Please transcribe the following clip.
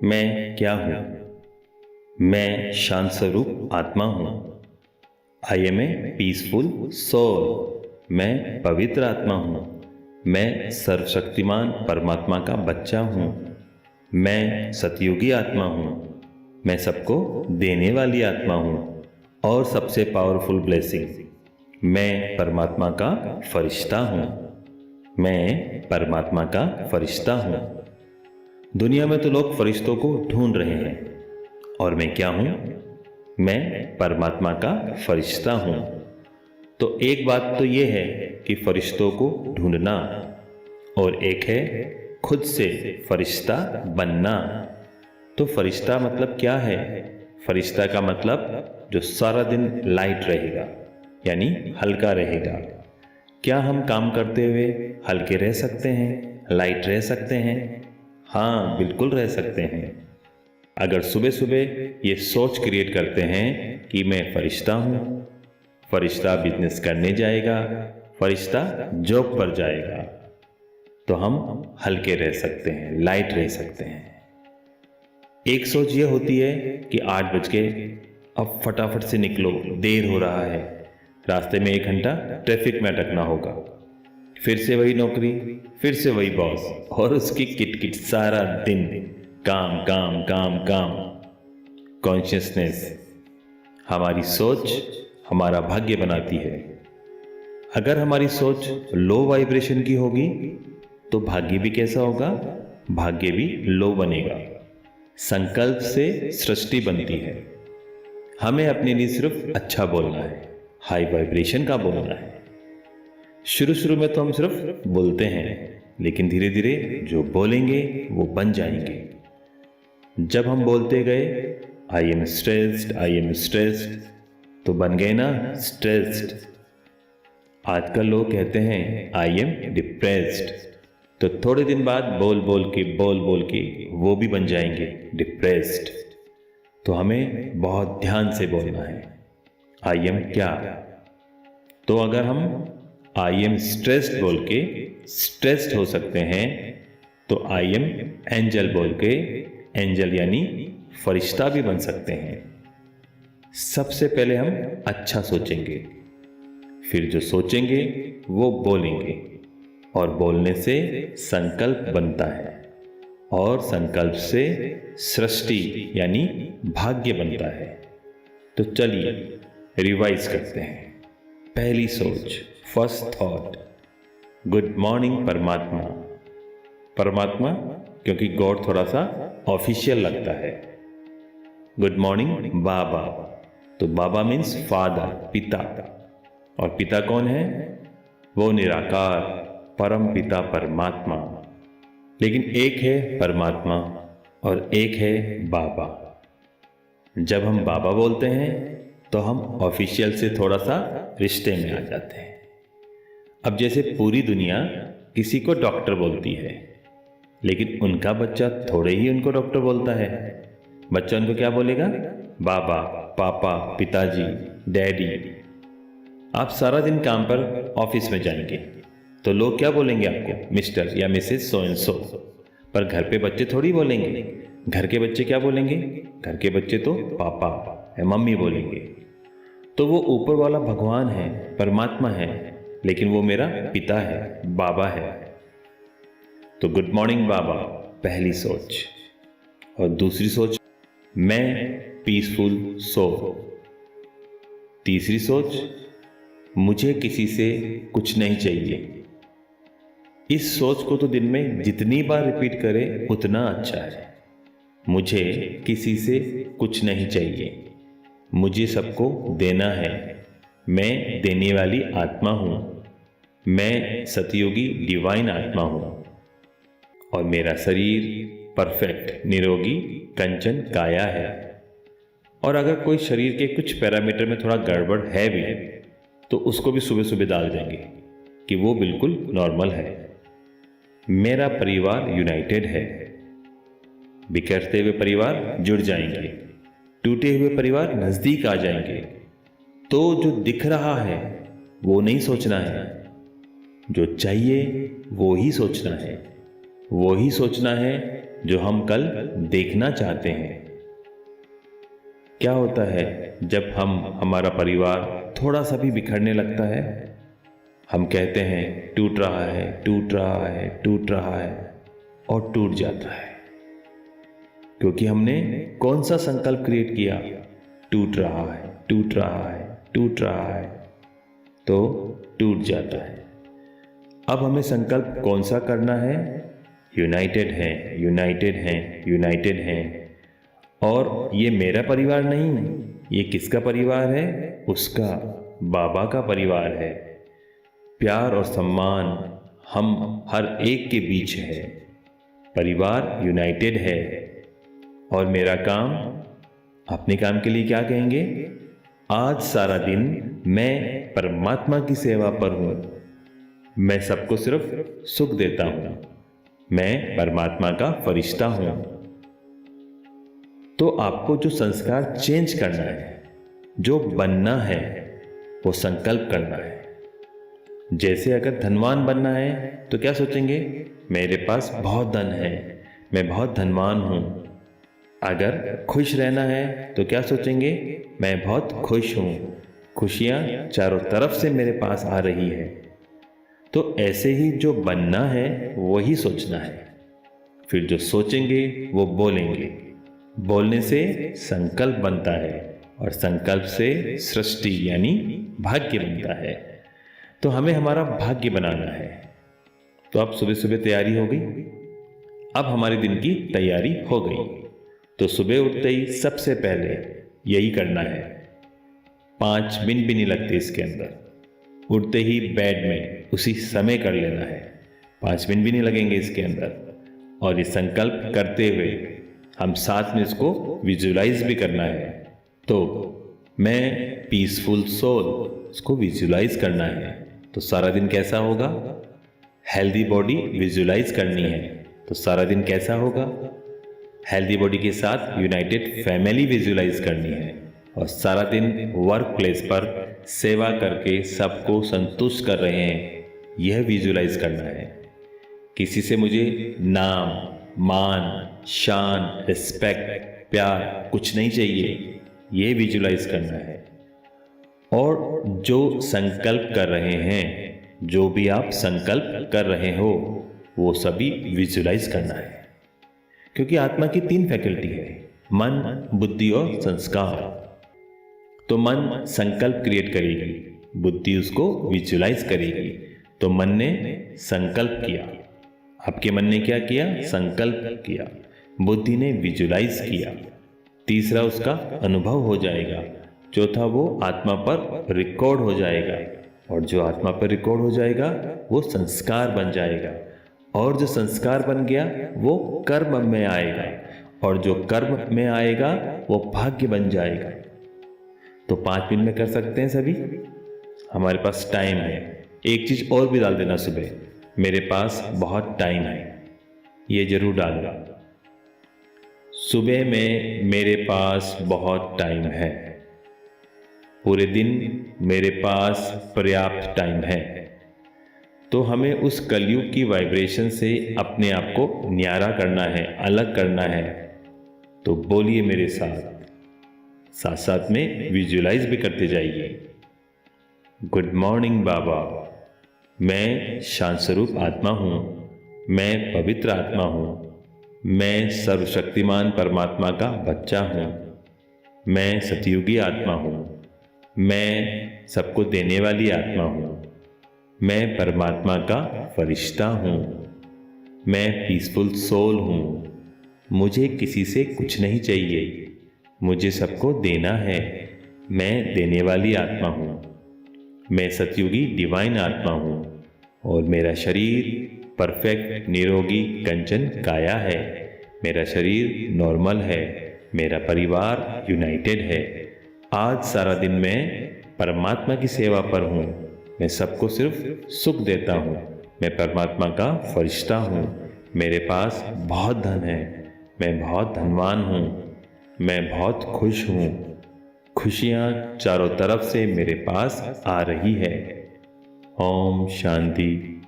मैं क्या हूँ? मैं शांत स्वरूप आत्मा हूँ। I am a peaceful soul. मैं पवित्र आत्मा हूँ। मैं सर्वशक्तिमान परमात्मा का बच्चा हूँ। मैं सतयुगी आत्मा हूँ। मैं सबको देने वाली आत्मा हूँ और सबसे पावरफुल ब्लेसिंग। मैं परमात्मा का फरिश्ता हूँ। मैं परमात्मा का फरिश्ता हूँ। दुनिया में तो लोग फरिश्तों को ढूंढ रहे हैं, और मैं क्या हूं? मैं परमात्मा का फरिश्ता हूं। तो एक बात तो यह है कि फरिश्तों को ढूंढना, और एक है खुद से फरिश्ता बनना। तो फरिश्ता मतलब क्या है? फरिश्ता का मतलब जो सारा दिन लाइट रहेगा, यानी हल्का रहेगा। क्या हम काम करते हुए हल्के रह सकते हैं, लाइट रह सकते हैं? हाँ, बिल्कुल रह सकते हैं। अगर सुबह सुबह ये सोच क्रिएट करते हैं कि मैं फरिश्ता हूँ, फरिश्ता बिजनेस करने जाएगा, फरिश्ता जॉब पर जाएगा, तो हम हल्के रह सकते हैं, लाइट रह सकते हैं। एक सोच ये होती है कि 8 बज गए, अब फटाफट से निकलो, देर हो रहा है, रास्ते में 1 घंटा ट्रैफिक में अटकना होगा। फिर से वही नौकरी, फिर से वही बॉस, और उसकी किटकिट सारा दिन, काम काम काम काम। कॉन्शियसनेस, हमारी सोच हमारा भाग्य बनाती है। अगर हमारी सोच लो वाइब्रेशन की होगी तो भाग्य भी कैसा होगा? भाग्य भी लो बनेगा। संकल्प से सृष्टि बनती है। हमें अपने लिए सिर्फ अच्छा बोलना है, हाई वाइब्रेशन का बोलना है। शुरू शुरू में तो हम सिर्फ बोलते हैं, लेकिन धीरे धीरे जो बोलेंगे वो बन जाएंगे। जब हम बोलते गए I am stressed, I am stressed, तो बन गए ना स्ट्रेस्ड। आजकल लोग कहते हैं आई एम डिप्रेस्ड, तो थोड़े दिन बाद बोल बोल के वो भी बन जाएंगे डिप्रेस्ड। तो हमें बहुत ध्यान से बोलना है। आई एम क्या? तो अगर हम आई एम स्ट्रेस्ड बोल के स्ट्रेस्ड हो सकते हैं, तो आई एम एंजल बोल के एंजल यानी फरिश्ता भी बन सकते हैं। सबसे पहले हम अच्छा सोचेंगे, फिर जो सोचेंगे वो बोलेंगे, और बोलने से संकल्प बनता है, और संकल्प से सृष्टि यानी भाग्य बनता है। तो चलिए रिवाइज करते हैं। पहली सोच, फर्स्ट थॉट, गुड मॉर्निंग परमात्मा। परमात्मा क्योंकि गॉड थोड़ा सा ऑफिशियल लगता है। गुड मॉर्निंग बाबा, तो बाबा मीन्स फादर, पिता। और पिता कौन है? वो निराकार परम पिता परमात्मा। लेकिन एक है परमात्मा और एक है बाबा। जब हम बाबा बोलते हैं तो हम ऑफिशियल से थोड़ा सा रिश्ते में आ जाते हैं। अब जैसे पूरी दुनिया किसी को डॉक्टर बोलती है, लेकिन उनका बच्चा थोड़े ही उनको डॉक्टर बोलता है। बच्चा उनको क्या बोलेगा? बाबा, पापा, पिताजी, डैडी। आप सारा दिन काम पर ऑफिस में जाएंगे तो लोग क्या बोलेंगे आपको? मिस्टर या मिसेस सो एंड सो। पर घर पे बच्चे थोड़ी बोलेंगे। घर के बच्चे क्या बोलेंगे? घर के बच्चे तो पापा या मम्मी बोलेंगे। तो वो ऊपर वाला भगवान है, परमात्मा है, लेकिन वो मेरा पिता है, बाबा है। तो गुड मॉर्निंग बाबा पहली सोच। और दूसरी सोच, मैं पीसफुल सोल। तीसरी सोच, मुझे किसी से कुछ नहीं चाहिए। इस सोच को तो दिन में जितनी बार रिपीट करें उतना अच्छा है। मुझे किसी से कुछ नहीं चाहिए, मुझे सबको देना है। मैं देने वाली आत्मा हूँ। मैं सतयुगी डिवाइन आत्मा हूँ, और मेरा शरीर परफेक्ट निरोगी कंचन काया है। और अगर कोई शरीर के कुछ पैरामीटर में थोड़ा गड़बड़ है भी, तो उसको भी सुबह सुबह डाल देंगे कि वो बिल्कुल नॉर्मल है। मेरा परिवार यूनाइटेड है। बिखरते हुए परिवार जुड़ जाएंगे, टूटे हुए परिवार नजदीक आ जाएंगे। तो जो दिख रहा है वो नहीं सोचना है, जो चाहिए वो ही सोचना है। वो ही सोचना है जो हम कल देखना चाहते हैं। क्या होता है जब हमारा परिवार थोड़ा सा भी बिखरने लगता है? हम कहते हैं टूट रहा है, टूट रहा है, टूट रहा है, और टूट जाता है। क्योंकि हमने कौन सा संकल्प क्रिएट किया? टूट रहा है, टूट रहा है, टूट रहा है, तो टूट जाता है। अब हमें संकल्प कौन सा करना है? यूनाइटेड हैं, यूनाइटेड हैं, यूनाइटेड हैं। और ये मेरा परिवार नहीं, ये किसका परिवार है? उसका, बाबा का परिवार है। प्यार और सम्मान हम हर एक के बीच है। परिवार यूनाइटेड है। और मेरा काम, अपने काम के लिए क्या कहेंगे? आज सारा दिन मैं परमात्मा की सेवा पर हूं। मैं सबको सिर्फ सुख देता हूं। मैं परमात्मा का फरिश्ता हूं। तो आपको जो संस्कार चेंज करना है, जो बनना है, वो संकल्प करना है। जैसे अगर धनवान बनना है तो क्या सोचेंगे? मेरे पास बहुत धन है, मैं बहुत धनवान हूं। अगर खुश रहना है तो क्या सोचेंगे? मैं बहुत खुश हूं, खुशियां चारों तरफ से मेरे पास आ रही है। तो ऐसे ही जो बनना है वही सोचना है। फिर जो सोचेंगे वो बोलेंगे। बोलने से संकल्प बनता है, और संकल्प से सृष्टि यानी भाग्य बनता है। तो हमें हमारा भाग्य बनाना है। तो अब सुबह सुबह तैयारी हो गई। अब हमारे दिन की तैयारी हो गई। तो सुबह उठते ही सबसे पहले यही करना है। 5 मिनट भी नहीं लगते इसके अंदर। उठते ही बेड में उसी समय कर लेना है। 5 मिनट भी नहीं लगेंगे इसके अंदर। और ये संकल्प करते हुए हम साथ में इसको विजुलाइज भी करना है। तो मैं पीसफुल सोल, इसको विजुलाइज करना है। तो सारा दिन कैसा होगा? हेल्दी बॉडी विजुलाइज करनी है। तो सारा दिन कैसा होगा? हेल्दी बॉडी के साथ यूनाइटेड फैमिली विजुलाइज करनी है। और सारा दिन वर्क प्लेस पर सेवा करके सबको संतुष्ट कर रहे हैं, यह विजुलाइज करना है। किसी से मुझे नाम, मान, शान, रिस्पेक्ट, प्यार कुछ नहीं चाहिए, ये विजुलाइज करना है। और जो संकल्प कर रहे हैं, जो भी आप संकल्प कर रहे हो, वो सभी विजुलाइज करना है। क्योंकि आत्मा की 3 फैकल्टी है, मन, बुद्धि और संस्कार। तो मन संकल्प क्रिएट करेगी, बुद्धि उसको विजुलाइज करेगी। तो मन ने संकल्प किया, आपके मन ने क्या किया? संकल्प किया। बुद्धि ने विजुलाइज किया। तीसरा उसका अनुभव हो जाएगा। चौथा वो आत्मा पर रिकॉर्ड हो जाएगा। और जो आत्मा पर रिकॉर्ड हो जाएगा वो संस्कार बन जाएगा। और जो संस्कार बन गया वो कर्म में आएगा। और जो कर्म में आएगा वो भाग्य बन जाएगा। तो 5 मिनट में कर सकते हैं सभी। हमारे पास टाइम है। एक चीज और भी डाल देना सुबह, मेरे पास बहुत टाइम है, ये जरूर डालना। सुबह में मेरे पास बहुत टाइम है। पूरे दिन मेरे पास पर्याप्त टाइम है। तो हमें उस कलयुग की वाइब्रेशन से अपने आप को न्यारा करना है, अलग करना है। तो बोलिए मेरे साथ, साथ साथ में विजुलाइज भी करते जाइए। गुड मॉर्निंग बाबा, मैं शांत स्वरूप आत्मा हूँ, मैं पवित्र आत्मा हूँ, मैं सर्वशक्तिमान परमात्मा का बच्चा हूँ, मैं सतयुगी आत्मा हूँ, मैं सबको देने वाली आत्मा हूँ, मैं परमात्मा का फरिश्ता हूँ, मैं पीसफुल सोल हूँ, मुझे किसी से कुछ नहीं चाहिए, मुझे सबको देना है, मैं देने वाली आत्मा हूँ, मैं सतयुगी डिवाइन आत्मा हूँ, और मेरा शरीर परफेक्ट निरोगी कंचन काया है, मेरा शरीर नॉर्मल है, मेरा परिवार यूनाइटेड है। आज सारा दिन मैं परमात्मा की सेवा पर हूँ, मैं सबको सिर्फ सुख देता हूँ, मैं परमात्मा का फरिश्ता हूँ, मेरे पास बहुत धन है, मैं बहुत धनवान हूँ, मैं बहुत खुश हूँ, खुशियाँ चारों तरफ से मेरे पास आ रही है। ओम शांति।